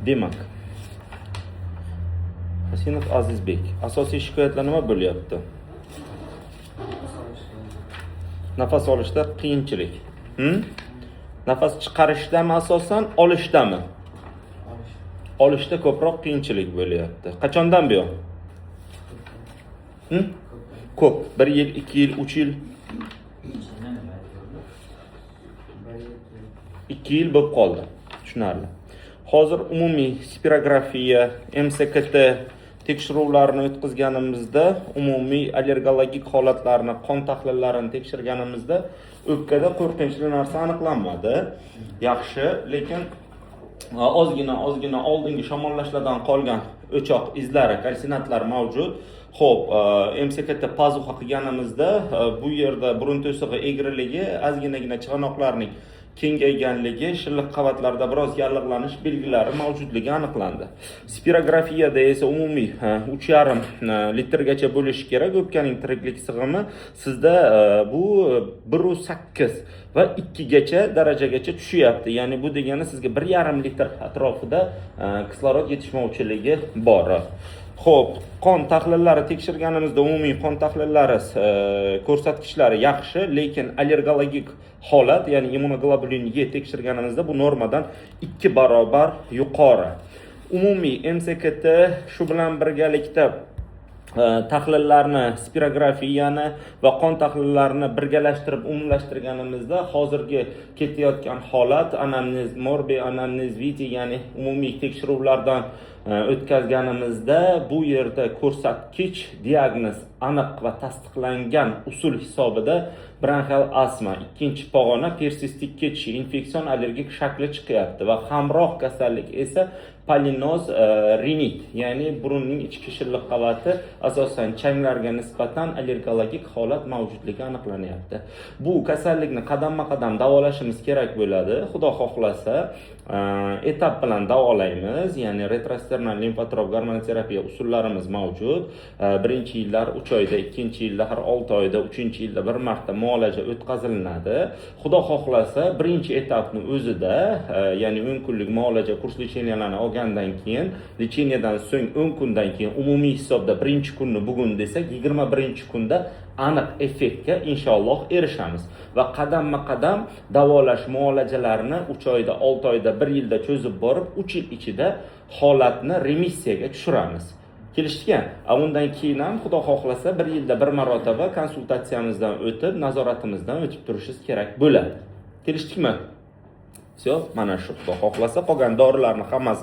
Demak, Hasinov Azizbek, asosiy shikoyatlar nima bo'lyapti? Nafas olishda qiyinchilik. Nafas chiqarishdami asosan, olishdami? Olishda ko'proq qiyinchilik bo'lyapti. Qachondan buyon? Ko'p. 1 yil, 2 yil, 3 yil. 2 yil bo'lib qoldi. Tushunarli. Hozir umumiy spirografiya, MSKT tekshiruvlarini o'tkazganimizda, umumiy allergologik holatlarni, qon tahlillarini tekshirganimizda o'pkada qo'rqinchli narsa aniqlanmadi. Yaxshi, lekin ozgina oldingi shamollashlardan qolgan o'choq izlari, kalsinatlar mavjud. Xo'p, MSKT pazuxa qilganimizda bu yerda burun to'sig'i egriligi, ozginagina chig'anoqlarning kengayganligi, shilliq qavatlarda biroz yallig'lanish belgilari mavjudligi aniqlandi. Spirografiyada esa umumiy 3,5 litrgacha bo'lishi kerak o'pkaning tiriklik sig'imi. Sizda bu 1,8 va 2 gacha darajagacha tushyapti. Ya'ni bu degani sizga 1,5 litr atrofida kislorod yetishmovchiligi bor. Xo'p, qon tahlillari tekshirganimizda umumiy qon tahlillari ko'rsatkichlari yaxshi, lekin allergologik holat, ya'ni immunoglobulin E tekshirganimizda bu normadan 2 barobar yuqori. Umumiy MSKT shu bilan birgalikda tahlillarni, spirografiyani va qon tahlillarini birgalashtirib umumlashtirganimizda hozirgi ketayotgan holat anamnez morbi, anamnez viti, ya'ni umumiy tekshiruvlardan o'tkazganimizda bu yerda ko'rsatkich diagnoz aniq va tasdiqlangan usul hisobida bronxial astma, ikkinchi pog'ona persistik ketishi, infeksion allergik shakli chiqyapti va hamroh kasallik esa polinoz rinit, ya'ni burunning ichki shilliq qavati asosan changlarga nisbatan allergologik holat mavjudligi aniqlanyapti. Bu kasallikni qadamma-qadam davolashimiz kerak bo'ladi. Xudo xohlasa, etap bilan davolaymiz, ya'ni retrosternal limfatrop gormonoterapiya usullarimiz mavjud. Birinchi yillar 3 oyda, ikkinchi yilda har 6 oyda, uchinchi yilda bir marta muolaja o'tkazilinadi. Xudo xohlasa, birinchi etapni o'zida, ya'ni 10 kunlik muolaja kurs lecheniyalarni olgandan keyin, lecheniyadan so'ng 10 kundan keyin umumiy hisobda birinchi kunni bugun desak, 21-kunda aniq effektga inshaalloh erishamiz va qadamma-qadam davolash muolajalarini 3 oyda, 6 oyda, 1 yilda cho'zib borib, 3 yil ichida holatni remissiyaga tushiramiz. Kelishgan. Undan keyin ham xudo xohlasa 1 yilda bir marotaba konsultatsiyamizdan o'tib, nazoratimizdan o'tib turishingiz kerak bo'ladi. Kelishdikmi? Mana shu xudo xohlasa qolgan dorilarni hammasi